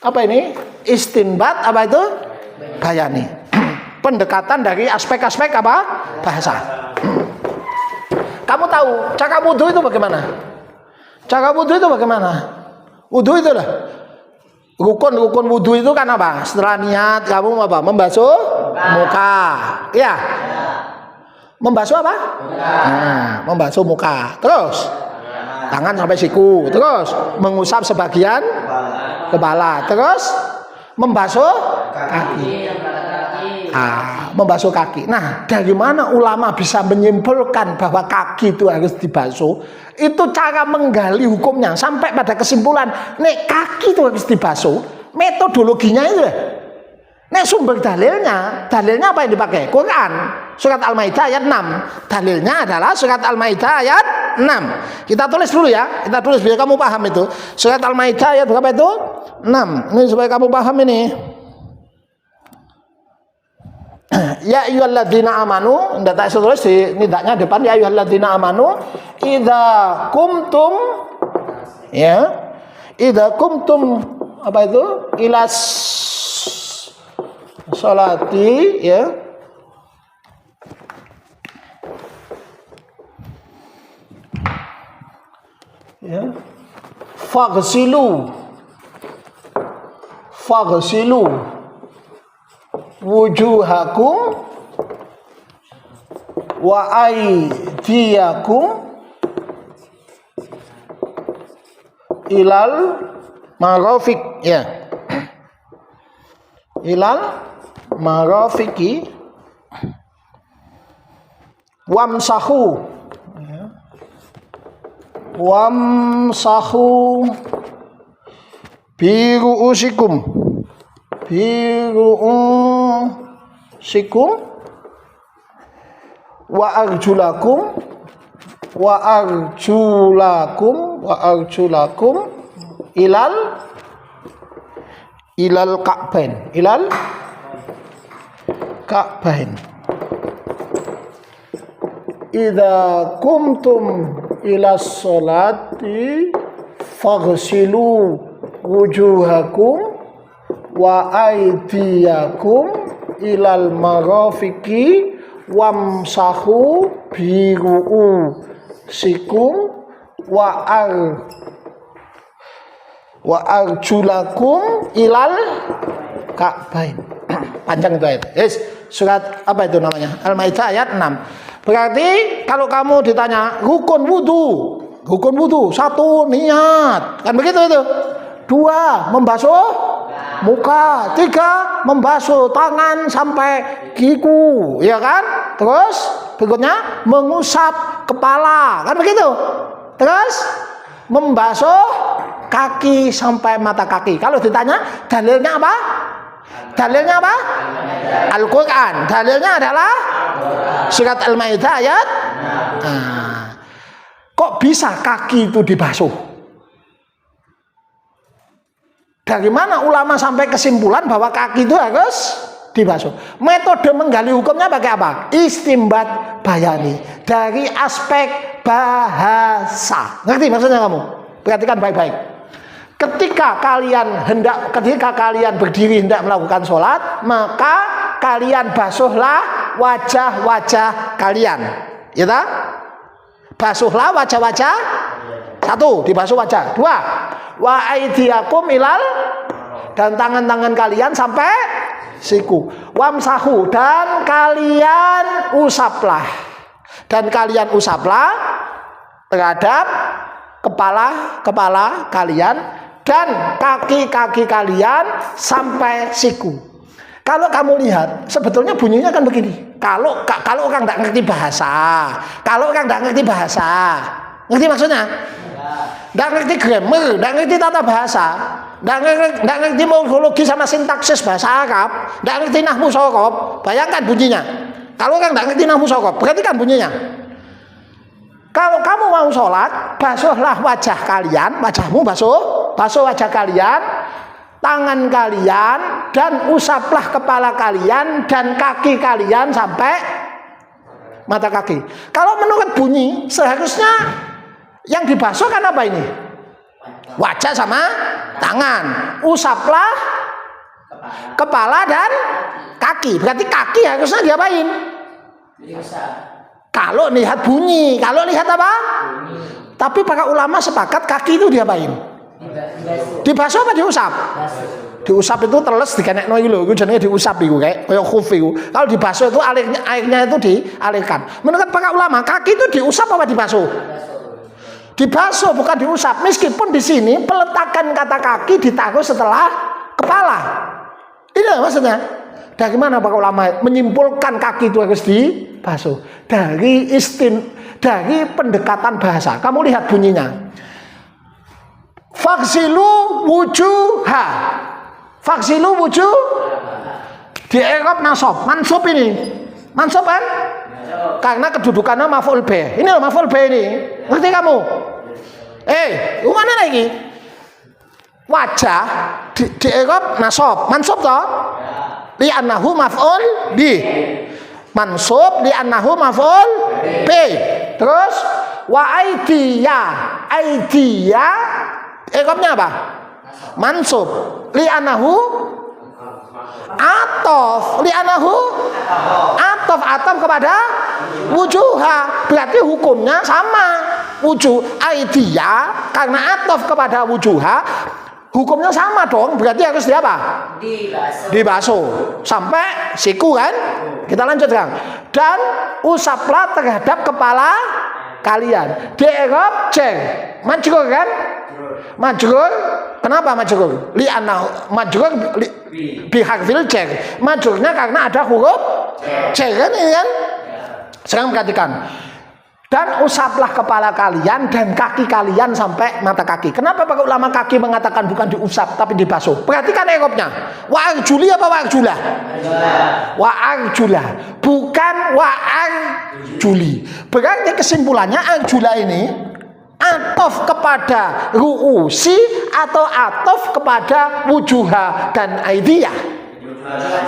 apa ini? Istinbat apa itu? Bayani. Pendekatan dari aspek-aspek apa? Bahasa. Kamu tahu cara wudhu itu bagaimana? Cara wudhu itu bagaimana? Wudhu itu lah. Rukun wudhu itu kan apa? Setelah niat kamu apa? Membasuh muka. Ya. Membasuh apa? Nah, membasuh muka. Terus tangan sampai siku, terus mengusap sebagian kepala, terus membasuh kaki. Membasuh kaki. Nah, dari mana ulama bisa menyimpulkan bahwa kaki itu harus dibasuh? Itu cara menggali hukumnya sampai pada kesimpulan, nek kaki itu harus dibasuh. Metodologinya itu. Nek sumber dalilnya apa yang dipakai? Quran, surat Al-Maidah ayat 6. Dalilnya adalah surat Al-Maidah ayat 6. Kita tulis dulu ya. Kita tulis biar kamu paham itu. Surat Al-Maidah ayat berapa itu? 6. Ini supaya kamu paham ini. Ya ayyuhalladzina amanu, ndak tak tulis di nidaknya depan, ya ayyuhalladzina amanu idza kumtum apa itu? Ilas salati ya. Ya. Faghsilu wujuhakum wa aydiyakum ilal marafiq ya. Ilal marafiki wamsahu biru'usikum wa arjulakum ilal ka'bain idza kumtum ila sholati faghsilu wujuhakum wa aydiyakum ilal marafiqi wamsahu biru'usikum wa arjulakum ilal ka'bain. Panjang itu ayat. Yes, surat apa itu namanya? Al-Maidah ayat 6. Berarti kalau kamu ditanya rukun wudu, 1 niat. Kan begitu itu. 2 membasuh muka, 3 membasuh tangan sampai kiku, ya kan? Terus berikutnya mengusap kepala, kan begitu? Terus membasuh kaki sampai mata kaki. Kalau ditanya dalilnya apa? Al-Quran. Dalilnya adalah surat Al-Maidah ayat. Kok bisa kaki itu dibasuh? Dari mana ulama sampai kesimpulan bahwa kaki itu harus dibasuh? Metode menggali hukumnya pakai apa? Istimbat bayani, dari aspek bahasa. Ngerti maksudnya kamu? Perhatikan baik-baik. Ketika kalian berdiri hendak melakukan sholat, maka kalian basuhlah wajah-wajah kalian. Ya tak? Basuhlah wajah-wajah. 1, dibasuh wajah. 2, wa aidiyakum ilal, dan tangan-tangan kalian sampai siku. Wamsahu, dan kalian usaplah. Terhadap kepala kalian dan kaki-kaki kalian sampai siku. Kalau kamu lihat, sebetulnya bunyinya kan begini. Kalau orang tidak ngerti bahasa, ngerti maksudnya? Tidak ngerti grammar, tidak ngerti tata bahasa, tidak ngerti morfologi sama sintaksis bahasa Arab, tidak ngerti nahwu sorob. Bayangkan bunyinya. Kalau orang tidak ngerti nahwu sorob, perhatikan bunyinya. Kalau kamu mau sholat, basuhlah wajah kalian, wajahmu basuh wajah kalian, tangan kalian, dan usaplah kepala kalian dan kaki kalian sampai mata kaki. Kalau menurut bunyi, seharusnya yang dibasuh kan apa ini? Wajah sama tangan. Usaplah kepala dan kaki. Berarti kaki harusnya diapain? Kalau lihat bunyi, kalau lihat apa? Tapi para ulama sepakat kaki itu diapain? Dibasuh apa diusap? Diusap itu teles dikenekno iki lho, iku jenenge diusap iku kayak khuf iku. Kalau dibasuh itu airnya itu dialirkan. Menurut para ulama, kaki itu diusap apa dibasuh? Dibasuh, bukan diusap. Meskipun di sini peletakan kata kaki ditaruh setelah kepala. Ini maksudnya. Dari mana para ulama menyimpulkan kaki itu harus dibasuh? Dari pendekatan bahasa. Kamu lihat bunyinya. Faksilu wujuha. Faksilu wujuh. Di i'rab nasab. Mansub ini. Mansub kan? Karena kedudukannya maf'ul bih. Ini loh maf'ul bih ini. Ngerti kamu? Mana lagi? Wajah di i'rab nasab. Mansub toh? Li'annahu maf'ul bi. Mansub li'annahu maf'ul bi. Terus wa aidiya. Aidiya i'rabnya apa? Mansub li'annahu atof. Li'annahu atof kepada wujuha. Berarti hukumnya sama. Wujuh aidiya karena atof kepada wujuha, hukumnya sama dong. Berarti harus apa? Dibasuh sampai siku kan? Kita lanjutkan. Dan usaplah terhadap kepala kalian. Di i'rab jar. Majrur kan? Majrur. Kenapa majrur? Li'annahu majrur bi harfil jar. Majrurnya karena ada huruf jar kan ini kan? Sekarang perhatikan. Dan usaplah kepala kalian dan kaki kalian sampai mata kaki. Kenapa para ulama kaki mengatakan bukan diusap tapi dibasuh? Perhatikan i'rabnya. Wa arjuli apa wa arjula? Wa arjula, bukan wa arjuli. Berarti kesimpulannya arjula ini atof kepada ru'usi atau atof kepada wujuha dan aidiyah.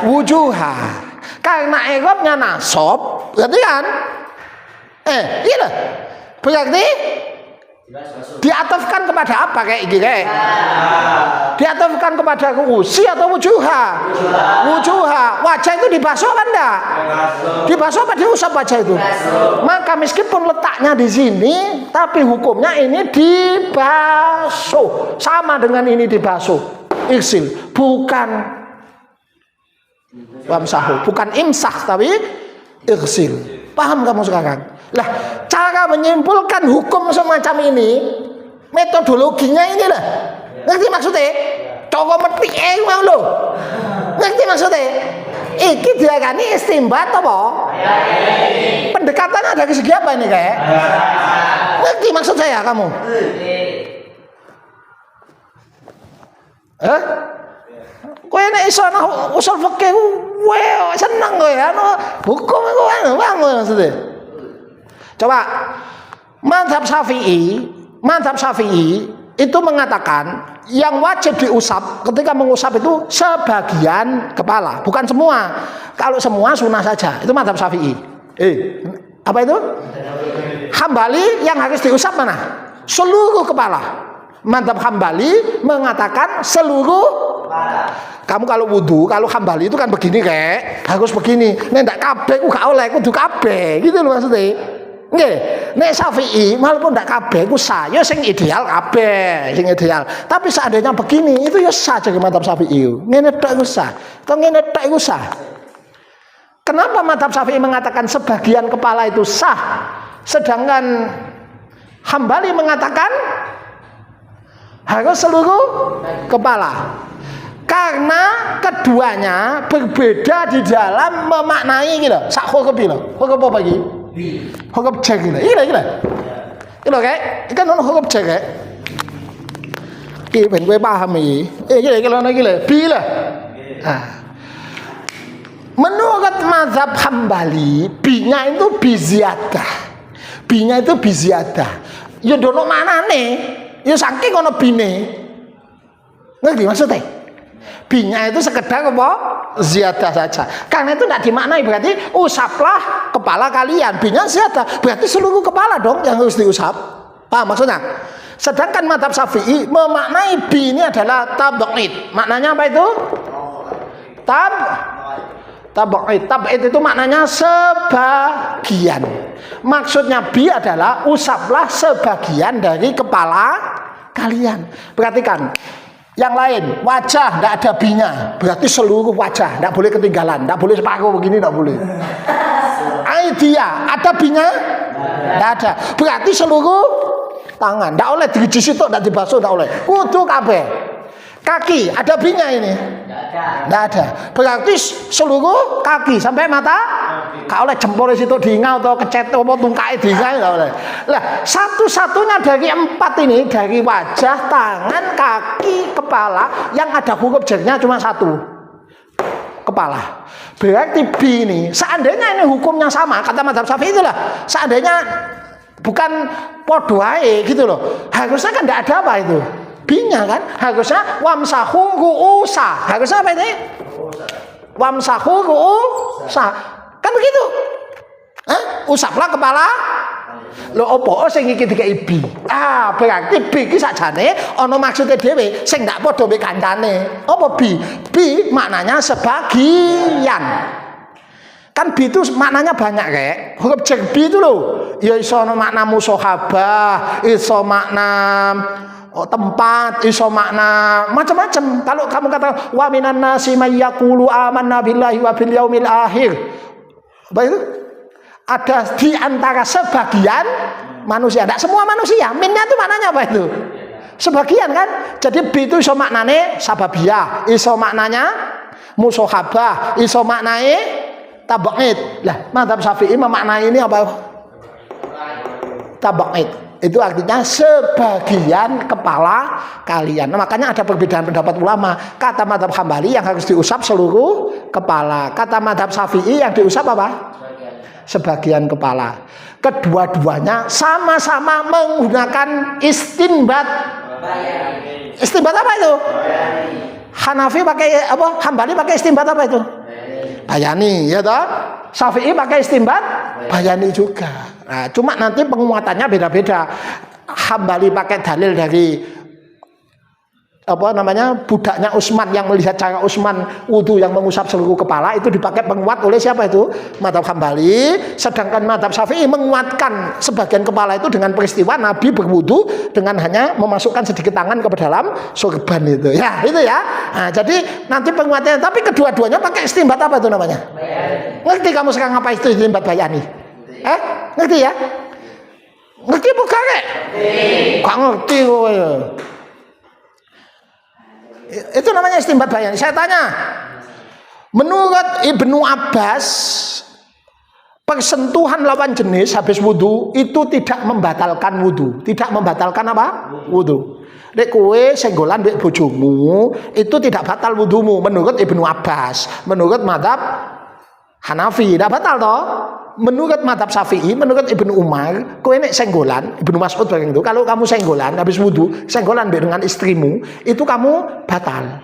Wujuha. Karena i'rabnya nasab, berarti kan? Iya. Berarti diatofkan kepada apa kayak gini? Diatofkan kepada ru'usi atau wujuha? Wujuha. Wajah itu dibasuh kan enggak? Dibasuh apa diusap wajah itu? Maka meskipun letaknya di sini, tapi hukumnya ini dibasuh. Sama dengan ini dibasuh. Iksil, bukan wamsahu, bukan imsah tapi iksil. Paham kamu sekarang? Lah, cara menyimpulkan hukum semacam ini, metodologinya ini lah. Ngerti maksudnya? Coba metik mau lo. Ngerti maksudnya? Iki diarani istimbat apa? Pendekatan dari segi apa ini kayak? Ngerti maksud saya kamu? Kowe nek iso ana usul fikih kowe seneng kowe anu hukum iku anu maksudnya. Coba mazhab Syafi'i itu mengatakan yang wajib diusap ketika mengusap itu sebagian kepala, bukan semua. Kalau semua sunnah saja. Itu mazhab Syafi'i. Apa itu? Hambali yang harus diusap mana? Seluruh kepala. Mazhab Hambali mengatakan seluruh kepala. Kamu kalau wudu, kalau Hambali itu kan begini kayak harus begini. Nek ndak kabeh ku gak oleh, kudu kabeh. Gitu loh maksudnya. Nggih, nek Syafi'i walaupun ndak kabeh ku sah, ya sing ideal kabeh, sing ideal. Tapi seandainya begini, itu ya sah jadi mazhab Syafi'i. Ngene tok iku sah. Atau ngene tok iku sah. Kenapa mazhab Syafi'i mengatakan sebagian kepala itu sah, sedangkan Hambali mengatakan harus seluruh kepala? Karena keduanya berbeda di dalam memaknai gitu. Sak huruf iki lho. Huruf apa iki? Huruf jar iki. Iki lho kayak ikan ono huruf jar kayak. Iki ben kowe paham iki. Iki lho. Bi lah. Menurut mazhab Hambali, bi-nya itu biziyadah. Bi-nya itu biziyadah. Ya ndono manane? Ya saking ono bine. Ngerti maksudnya? Bi-nya itu sekedar apa? Ziyadah saja. Karena itu tidak dimaknai berarti usaplah kepala kalian. Bi-nya ziyadah berarti seluruh kepala dong yang harus diusap. Paham maksudnya? Sedangkan mazhab Syafi'i memaknai bi ini adalah tab'id. Maknanya apa itu? Tab'id. Tab'id itu maknanya sebagian. Maksudnya bi adalah usaplah sebagian dari kepala kalian. Perhatikan. Yang lain, wajah tidak ada binya, berarti seluruh wajah, tidak boleh ketinggalan, tidak boleh separuh begini, tidak boleh. Aidia, ada binya? Tidak ada, berarti seluruh tangan, tidak oleh dirijis itu, tidak dibasuh, tidak oleh. Kudu kabeh. Kaki, ada binya ini? Tidak ada. Berarti seluruh kaki sampai mata. Kalau oleh jempol situ diingau atau kecet atau tungkai diingau. Lah, satu-satunya dari 4 ini, dari wajah, tangan, kaki, kepala, yang ada huruf jernya cuma 1. Kepala. Berarti B ini, seandainya ini hukumnya sama, kata mazhab Syafi'i itulah. Seandainya bukan podo ae gitu loh. Harusnya kan tidak ada apa itu. B-nya kan harusnya wamsahu ru'usa. Harusnya apa ini? Wamsahu ru'usa. Kan begitu. Usaplah kepala. Lho opo sing iki dikai B? Berarti B iki sakjane ana maksude dhewe sing ndak padha mek kancane. Apa B? B maknanya sebagian. Kan B itu maknanya banyak kayak huruf jar B itu loh. Ya iso makna musohabah, iso makna tempat, iso makna macam-macam. Kalau kamu kata wa minan nasi may yaqulu amanna billahi wa bil yaumil akhir. Apa itu? Ada di antara sebagian manusia. Tidak semua manusia. Minnya itu maknanya apa itu? Sebagian kan. Jadi B itu iso maknane sababiyah, iso maknanya musohabah, iso maknane tabaqid. Lah, mazhab Syafi'i memaknai ini apa? Tabaqid. Itu artinya sebagian kepala kalian. Nah, makanya ada perbedaan pendapat ulama. Kata mazhab Hambali yang harus diusap seluruh kepala. Kata mazhab Syafi'i yang diusap apa? Sebagian kepala. Kedua-duanya sama-sama menggunakan istinbat. Istinbat apa itu? Hanafi pakai apa? Hambali pakai istinbat apa itu? Bayani, ya toh? Syafi'i pakai istinbat bayani juga. Nah, cuma nanti penguatannya beda-beda. Hambali pakai dalil dari apa namanya budaknya Utsman yang melihat cara Utsman wudu yang mengusap seluruh kepala, itu dipakai penguat oleh siapa itu? Mazhab Hambali. Sedangkan mazhab Syafi'i menguatkan sebagian kepala itu dengan peristiwa Nabi berwudu dengan hanya memasukkan sedikit tangan ke dalam sorban itu. Ya, itu ya. Nah, jadi nanti penguatannya, tapi kedua-duanya pakai istinbat apa itu namanya? Bayani. Ngerti kamu sekarang apa itu istinbat bayani? Ngerti ya? Ngerti bukan kek? Gak ngerti kowe. Itu namanya istinbat bayani. Saya tanya, menurut Ibnu Abbas, persentuhan lawan jenis habis wudu itu tidak membatalkan wudu. Tidak membatalkan apa? Wudu. Nek kowe senggolan mbek bojomu itu tidak batal wudumu menurut Ibnu Abbas. Menurut mazhab Hanafi tidak batal toh. Menurut mazhab Syafi'i, menurut Ibnu Umar, kowe nek senggolan, Ibnu Mas'ud bareng itu, kalau kamu senggolan habis wudu, senggolan dengan istrimu, itu kamu batal.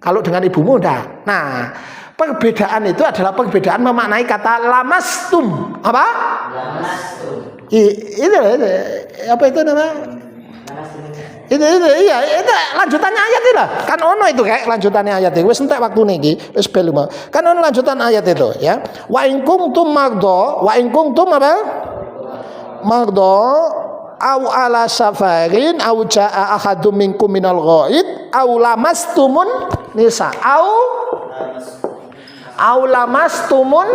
Kalau dengan ibumu enggak. Nah, perbedaan itu adalah perbedaan memaknai kata lamastum. Apa? Lamastum. Itu apa itu namanya? Itu lanjutannya ayat itu lah. Kan ono itu kayak lanjutannya ayat itu. Wis entek waktu niki, wis bel. Kan ono lanjutan ayat itu ya. Wa in kuntum mardo, wa in kuntum apa? Mardo au ala safarin au jaa ahadum minkum minal ghaid au lamastumun nisa au lamastumun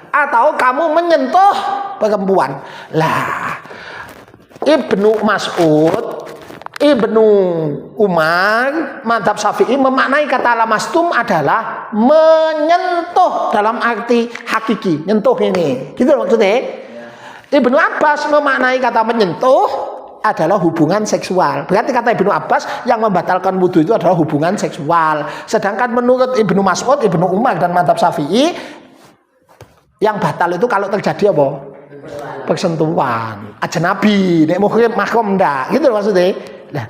atau kamu menyentuh perempuan. Lah, Ibnu Mas'ud, Ibnu Umar, mazhab Syafi'i memaknai kata lamastum adalah menyentuh dalam arti hakiki, nyentuh ini. Gitu maksudnya. Ibnu Abbas memaknai kata menyentuh adalah hubungan seksual. Berarti kata Ibnu Abbas yang membatalkan wudu itu adalah hubungan seksual. Sedangkan menurut Ibnu Mas'ud, Ibnu Umar dan mazhab Syafi'i yang batal itu kalau terjadi apa? Persentuhan ajnabi, nek muhrim mahram ndak, gitu maksudnya. Nah,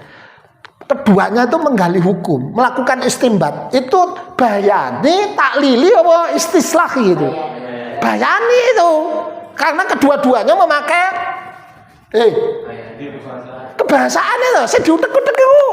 keduanya itu menggali hukum, melakukan istinbat. Itu bayani, taklili apa istislah gitu. Bayani itu. Karena kedua-duanya memakai kebahasaan itu, sing diutek-utek itu.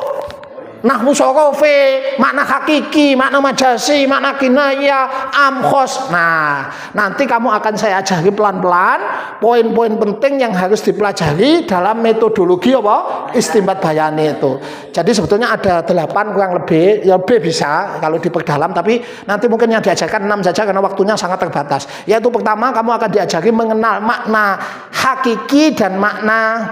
Nahwu sorofe, makna hakiki, makna majasi, makna kinaya, amkhos. Nah, nanti kamu akan saya ajari pelan-pelan poin-poin penting yang harus dipelajari dalam metodologi apa? Istinbat bayani itu. Jadi sebetulnya ada 8 kurang lebih, ya lebih bisa kalau diperdalam, tapi nanti mungkin yang diajarkan 6 saja karena waktunya sangat terbatas. Yaitu pertama kamu akan diajari mengenal makna hakiki dan makna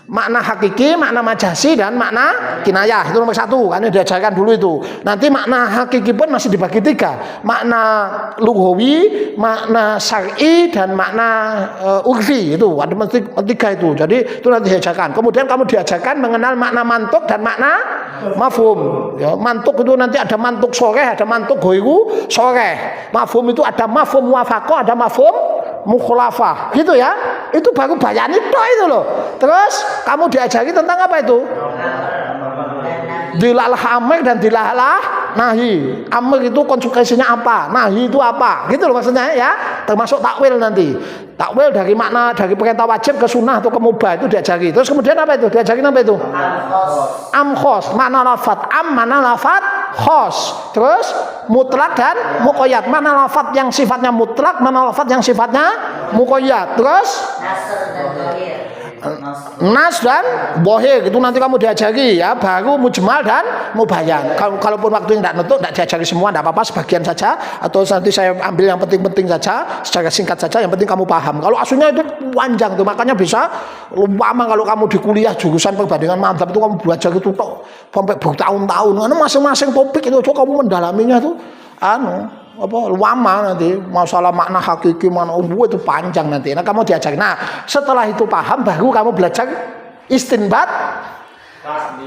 Makna hakiki, makna majasi, dan makna kinayah. Itu nomor 1, kan diajarkan dulu itu. Nanti makna hakiki pun masih dibagi 3. Makna lughawi, makna syar'i, dan makna urfi. Itu ada 3 itu. Jadi itu nanti diajarkan. Kemudian kamu diajarkan mengenal makna mantuk dan makna mafhum. Ya, mantuk itu nanti ada mantuk soreh, ada mantuk ghairu soreh. Mafhum itu ada mafhum muwafaqah, ada mafhum mukhalafah, gitu ya. Itu baru bayan itu loh. Terus kamu diajari tentang apa itu? Dilalah amr dan dilalah nahi. Amr itu konsekuensinya apa? Nahi itu apa? Gitu loh maksudnya ya. Termasuk takwil nanti. Takwil dari makna dari perintah wajib ke sunnah atau ke mubah itu diajari. Terus kemudian apa itu? Diajari apa itu? Am khos, mana lafat am, mana lafat khos. Terus mutlak dan muqayyad. Mana lafat yang sifatnya mutlak, mana lafat yang sifatnya muqayyad. Terus nas dan bohir itu nanti kamu diajari ya, baru mujmal dan mubayan. Kalaupun waktu yang tidak nutup, tidak diajari semua, tidak apa-apa, sebagian saja, atau nanti saya ambil yang penting-penting saja, secara singkat saja, yang penting kamu paham. Kalau aslinya itu panjang tuh, makanya bisa lama kalau kamu di kuliah jurusan perbandingan madzhab itu kamu belajar itu sampai bertahun-tahun. Karena masing-masing topik itu kamu mendalaminya tuh lama nanti, masalah makna hakiki mana itu panjang nanti. Nah kamu diajari. Nah setelah itu paham, baru kamu belajar istinbat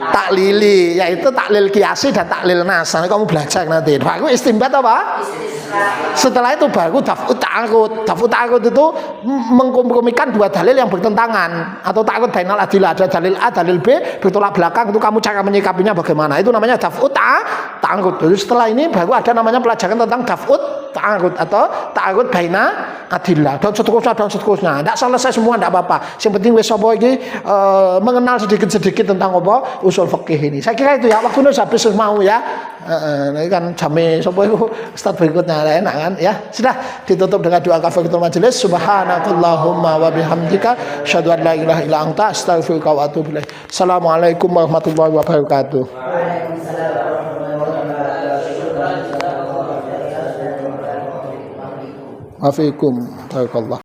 taklili, yaitu taklil kiasi dan taklil nas. Nanti kamu belajar nanti. Baru istinbat apa? Setelah itu baru daf'ut ta'arud. Daf'ut ta'arud itu mengkompromikan 2 dalil yang bertentangan, atau ta'arud bainal adillah, ada dalil A, dalil B bertolak belakang. Itu kamu cara menyikapinya bagaimana. Itu namanya daf'ut ta'arud. Jadi setelah ini baru ada namanya pelajaran tentang daf'ut ta'arud atau ta'arud baina adillah, dan seterusnya dan seterusnya. Tidak selesai semua, tidak apa-apa. Yang penting wis apa iki mengenal sedikit-sedikit tentang apa usul fikih ini. Saya kira itu ya. Waktunya habis mau ya. Ini kan jame sapa iku Ustaz berikutnya enak kan ya. Sudah ditutup dengan doa kafaratul majelis. Subhanakallahumma wa bihamdika asyhadu an la ilaha illa anta astaghfiruka wa atubu ilaik. Assalamualaikum warahmatullahi wabarakatuh. Waalaikumsalam. Barakallah.